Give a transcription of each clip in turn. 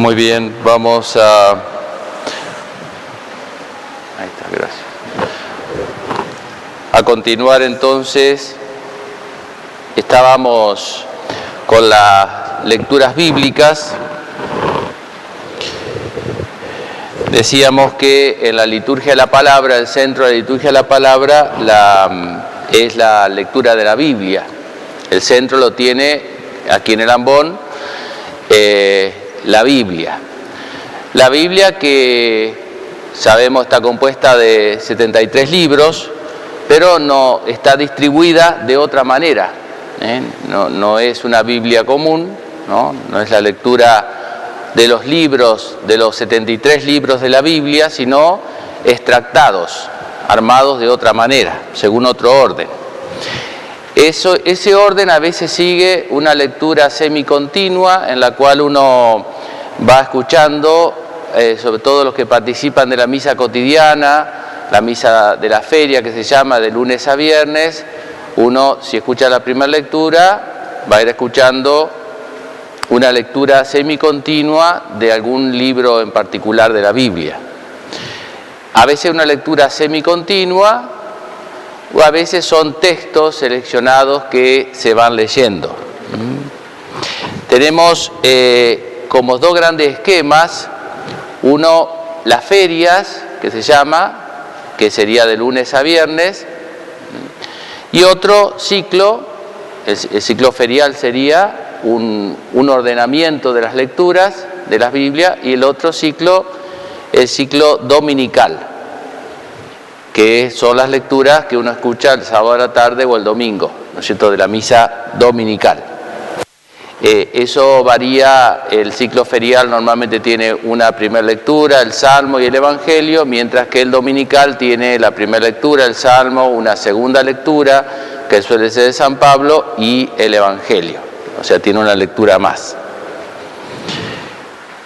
Muy bien, vamos a... Ahí está, gracias. A continuar entonces, estábamos con las lecturas bíblicas. Decíamos que en la liturgia de la palabra, el centro de la liturgia de la palabra es la lectura de la Biblia. El centro lo tiene aquí en el ambón la Biblia. La Biblia, que sabemos está compuesta de 73 libros, pero no está distribuida de otra manera. No es una Biblia común, no es la lectura de los libros, de los 73 libros de la Biblia, sino extractados, armados de otra manera, según otro orden. Ese orden a veces sigue una lectura semicontinua en la cual uno va escuchando, sobre todo los que participan de la misa cotidiana, la misa de la feria que se llama de lunes a viernes. Uno, si escucha la primera lectura, va a ir escuchando una lectura semicontinua de algún libro en particular de la Biblia. A veces una lectura semicontinua, o a veces son textos seleccionados que se van leyendo. Tenemos como dos grandes esquemas. Uno, las ferias, que se llama, que sería de lunes a viernes, y otro ciclo, el ciclo ferial sería un ordenamiento de las lecturas de las Biblias, y el otro ciclo, el ciclo dominical, que son las lecturas que uno escucha el sábado a la tarde o el domingo, ¿no es cierto?, de la misa dominical. Eso varía. El ciclo ferial normalmente tiene una primera lectura, el Salmo y el Evangelio, mientras que el dominical tiene la primera lectura, el Salmo, una segunda lectura, que suele ser de San Pablo, y el Evangelio. O sea, tiene una lectura más.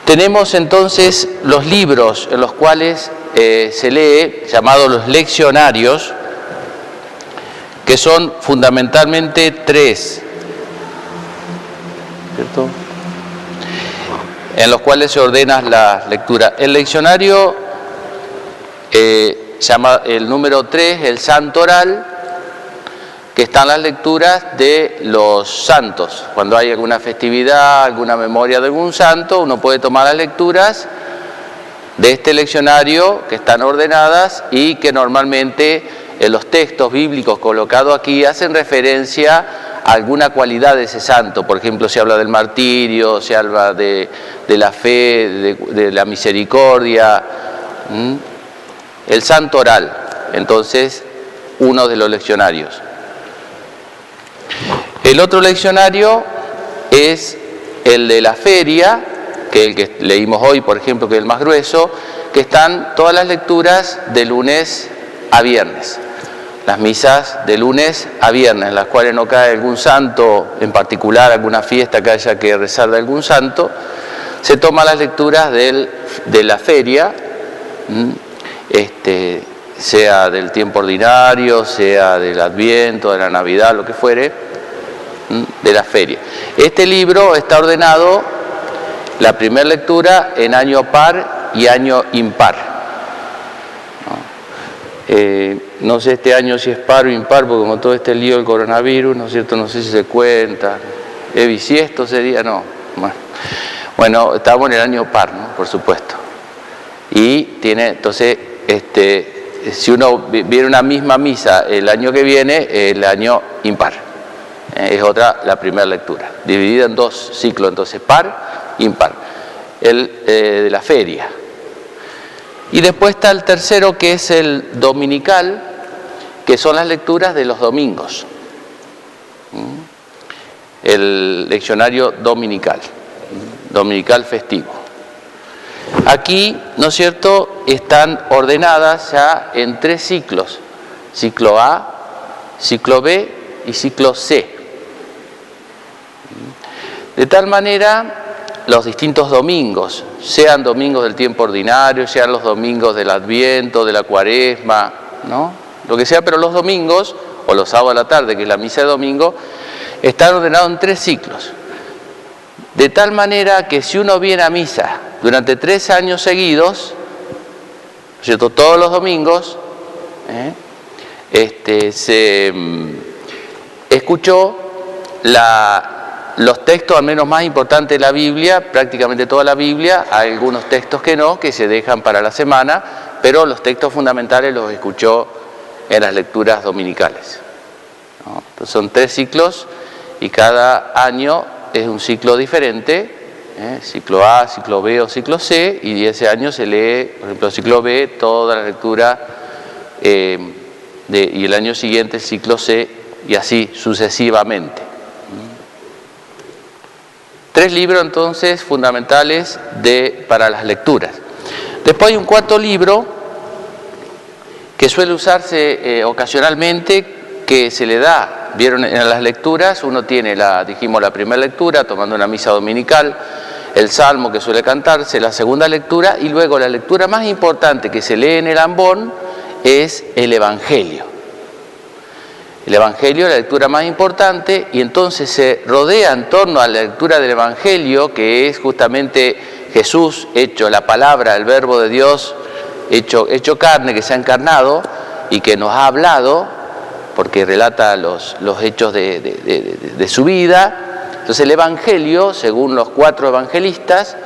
Tenemos entonces los libros en los cuales se lee, llamados los leccionarios, que son fundamentalmente tres, ¿cierto?, en los cuales se ordena la lectura. El leccionario llama el número 3, el Santo Oral, que están las lecturas de los santos. Cuando hay alguna festividad, alguna memoria de algún santo, uno puede tomar las lecturas de este leccionario que están ordenadas y que normalmente en los textos bíblicos colocados aquí hacen referencia a alguna cualidad de ese santo. Por ejemplo, se habla del martirio, se habla de la fe, de la misericordia. El Santo Oral, entonces, uno de los leccionarios. El otro leccionario es el de la feria, que es el que leímos hoy, por ejemplo, que es el más grueso, que están todas las lecturas de lunes a viernes. Las misas de lunes a viernes, en las cuales no cae algún santo en particular, alguna fiesta que haya que rezar de algún santo, se toman las lecturas de la feria, sea del tiempo ordinario, sea del Adviento, de la Navidad, lo que fuere, de la feria. Este libro está ordenado, la primera lectura, en año par y año impar. No sé este año si es par o impar, porque como todo este lío del coronavirus, ¿no es cierto?, no sé si se cuenta. ¿Bisiesto sería? No. Bueno, estamos en el año par, ¿no?, por supuesto. Y tiene, entonces, si uno viene una misma misa el año que viene, el año impar. Es otra, la primera lectura, dividida en dos ciclos, entonces par, impar. El de la feria. Y después está el tercero, que es el dominical, que son las lecturas de los domingos. El leccionario dominical festivo. Aquí, ¿no es cierto?, están ordenadas ya en tres ciclos: ciclo A, ciclo B y ciclo C. De tal manera, los distintos domingos, sean domingos del tiempo ordinario, sean los domingos del Adviento, de la Cuaresma, ¿no?, lo que sea, pero los domingos, o los sábados a la tarde, que es la misa de domingo, están ordenados en tres ciclos. De tal manera que si uno viene a misa durante 3 años seguidos, ¿cierto?, todos los domingos, se escuchó los textos al menos más importantes de la Biblia, prácticamente toda la Biblia, hay algunos textos que no, que se dejan para la semana, pero los textos fundamentales los escuchó en las lecturas dominicales, ¿no? Entonces son 3 ciclos y cada año es un ciclo diferente, ciclo A, ciclo B o ciclo C, y ese año se lee, por ejemplo, ciclo B, toda la lectura, y el año siguiente ciclo C, y así sucesivamente. 3 libros entonces fundamentales para las lecturas. Después hay un 4.º libro que suele usarse ocasionalmente, que se le da, vieron en las lecturas, uno tiene la primera lectura, tomando una misa dominical, el salmo que suele cantarse, la segunda lectura, y luego la lectura más importante que se lee en el ambón es el Evangelio. El Evangelio es la lectura más importante, y entonces se rodea en torno a la lectura del Evangelio, que es justamente Jesús hecho la palabra, el verbo de Dios hecho carne, que se ha encarnado y que nos ha hablado, porque relata los hechos de su vida. Entonces el Evangelio, según los 4 evangelistas,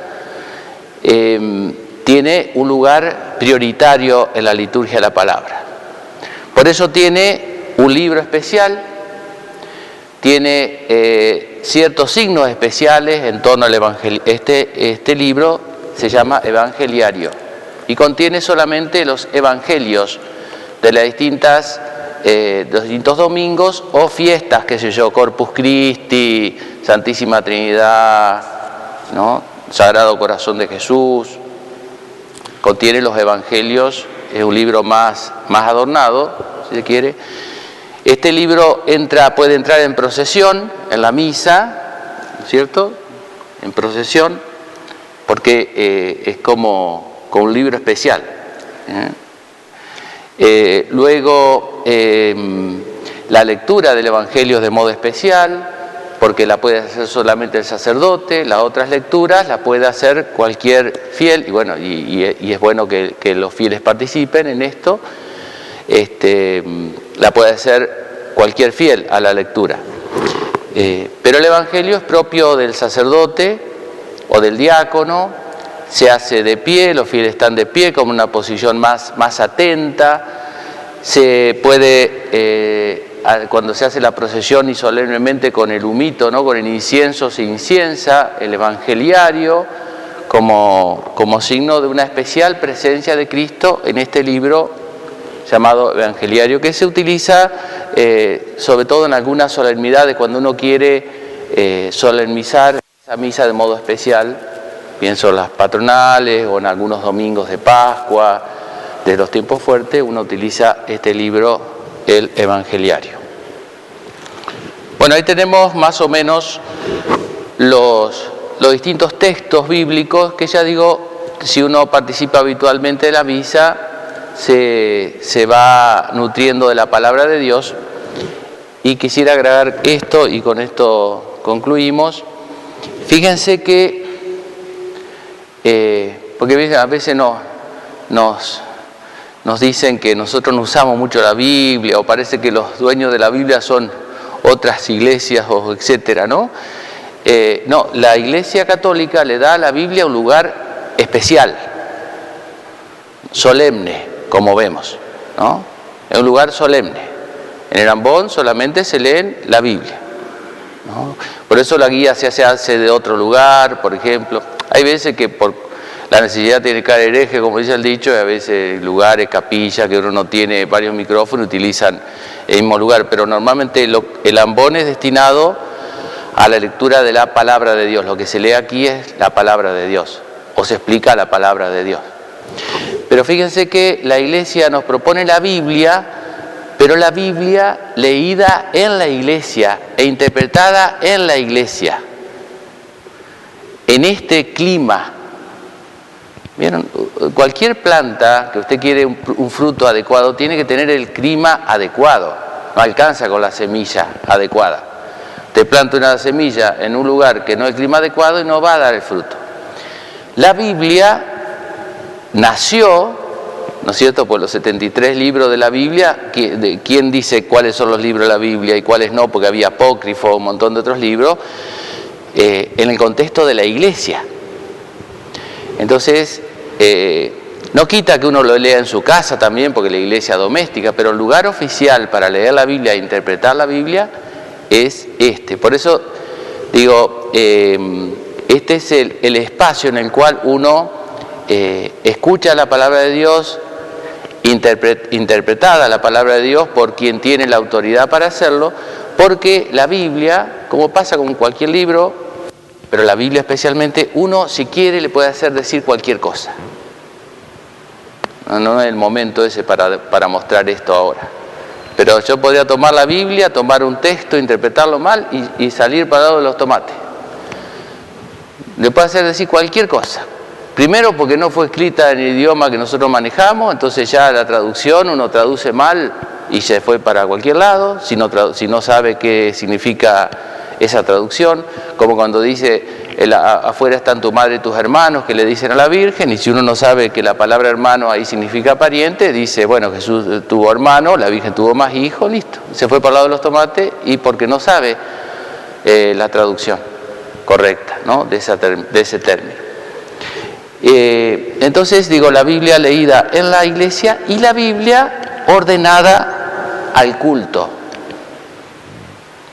tiene un lugar prioritario en la liturgia de la palabra. Por eso tiene un libro especial, tiene ciertos signos especiales en torno al Evangelio. Este libro se llama Evangeliario y contiene solamente los evangelios de los distintos domingos o fiestas, qué sé yo, Corpus Christi, Santísima Trinidad, ¿no?, Sagrado Corazón de Jesús. Contiene los evangelios, es un libro más adornado, si se quiere. Este libro puede entrar en procesión, en la misa, ¿cierto?, en procesión, porque es como un libro especial. Luego, la lectura del Evangelio es de modo especial, porque la puede hacer solamente el sacerdote. Las otras lecturas la puede hacer cualquier fiel, y bueno, y es bueno que los fieles participen en esto. La puede hacer cualquier fiel a la lectura. Pero el Evangelio es propio del sacerdote o del diácono, se hace de pie, los fieles están de pie como una posición más atenta. Se puede, cuando se hace la procesión y solemnemente con el humito, ¿no?, con el incienso, se inciensa el Evangeliario como signo de una especial presencia de Cristo en este libro llamado Evangeliario, que se utiliza sobre todo en algunas solemnidades, cuando uno quiere solemnizar esa misa de modo especial. Pienso en las patronales o en algunos domingos de Pascua, de los tiempos fuertes, uno utiliza este libro, el Evangeliario. Bueno, ahí tenemos más o menos los distintos textos bíblicos que, ya digo, si uno participa habitualmente de la misa, se va nutriendo de la palabra de Dios. Y quisiera agregar esto, y con esto concluimos. Fíjense que porque a veces nos dicen que nosotros no usamos mucho la Biblia, o parece que los dueños de la Biblia son otras iglesias, o etcétera, ¿no? No, la Iglesia Católica le da a la Biblia un lugar especial, solemne, como vemos, ¿no? Es un lugar solemne. En el ambón solamente se lee la Biblia, ¿no? Por eso la guía se hace de otro lugar, por ejemplo. Hay veces que por la necesidad de dedicar hereje, como dice el dicho, y a veces lugares, capillas, que uno no tiene varios micrófonos, utilizan el mismo lugar, pero normalmente el ambón es destinado a la lectura de la palabra de Dios. Lo que se lee aquí es la palabra de Dios, o se explica la palabra de Dios. Pero fíjense que la Iglesia nos propone la Biblia, pero la Biblia leída en la Iglesia e interpretada en la Iglesia, en este clima. ¿Vieron? Cualquier planta que usted quiere un fruto adecuado tiene que tener el clima adecuado, no alcanza con la semilla adecuada. te planta una semilla en un lugar que no es el clima adecuado y no va a dar el fruto. La Biblia nació, ¿no es cierto?, por los 73 libros de la Biblia. ¿Quién dice cuáles son los libros de la Biblia y cuáles no? Porque había apócrifo, un montón de otros libros, en el contexto de la iglesia. Entonces, no quita que uno lo lea en su casa también, porque la iglesia doméstica, pero el lugar oficial para leer la Biblia e interpretar la Biblia es este. Por eso digo, este es el espacio en el cual uno escucha la palabra de Dios, interpretada la palabra de Dios por quien tiene la autoridad para hacerlo, porque la Biblia, como pasa con cualquier libro, pero la Biblia especialmente, uno si quiere le puede hacer decir cualquier cosa. No es el momento ese para mostrar esto ahora. Pero yo podría tomar la Biblia, tomar un texto, interpretarlo mal y salir parado de los tomates. Le puede hacer decir cualquier cosa. Primero porque no fue escrita en el idioma que nosotros manejamos, entonces ya la traducción uno traduce mal y se fue para cualquier lado, si no sabe qué significa esa traducción, como cuando dice afuera están tu madre y tus hermanos, que le dicen a la Virgen, y si uno no sabe que la palabra hermano ahí significa pariente, dice, bueno, Jesús tuvo hermano, la Virgen tuvo más hijos, listo. Se fue para el lado de los tomates y porque no sabe la traducción correcta, ¿no?, de ese término. Entonces digo, la Biblia leída en la iglesia y la Biblia ordenada al culto,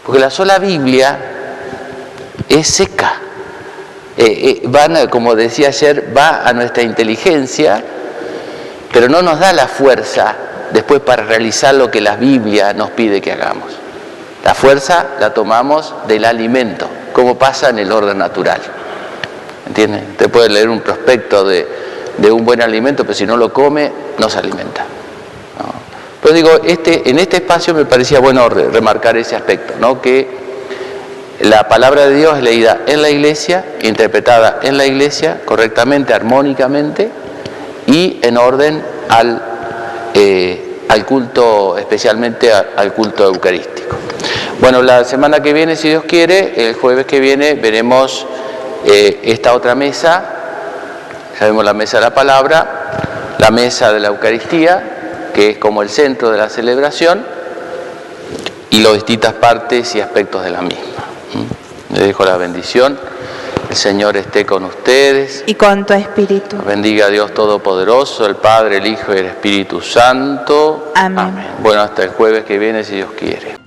porque la sola Biblia es seca, como decía ayer, va a nuestra inteligencia, pero no nos da la fuerza después para realizar lo que la Biblia nos pide que hagamos. La fuerza la tomamos del alimento, como pasa en el orden natural. ¿Entienden? Usted puede leer un prospecto de un buen alimento, pero si no lo come, no se alimenta. ¿No? Pero digo, en este espacio me parecía bueno remarcar ese aspecto, ¿no?, que la palabra de Dios es leída en la iglesia, interpretada en la iglesia, correctamente, armónicamente, y en orden al culto, especialmente al culto eucarístico. Bueno, la semana que viene, si Dios quiere, el jueves que viene, veremos esta otra mesa. Sabemos la mesa de la palabra, la mesa de la Eucaristía, que es como el centro de la celebración, y las distintas partes y aspectos de la misma. Les dejo la bendición. El Señor esté con ustedes. Y con tu espíritu. Nos bendiga Dios Todopoderoso, el Padre, el Hijo y el Espíritu Santo. Amén. Amén. Bueno, hasta el jueves que viene, si Dios quiere.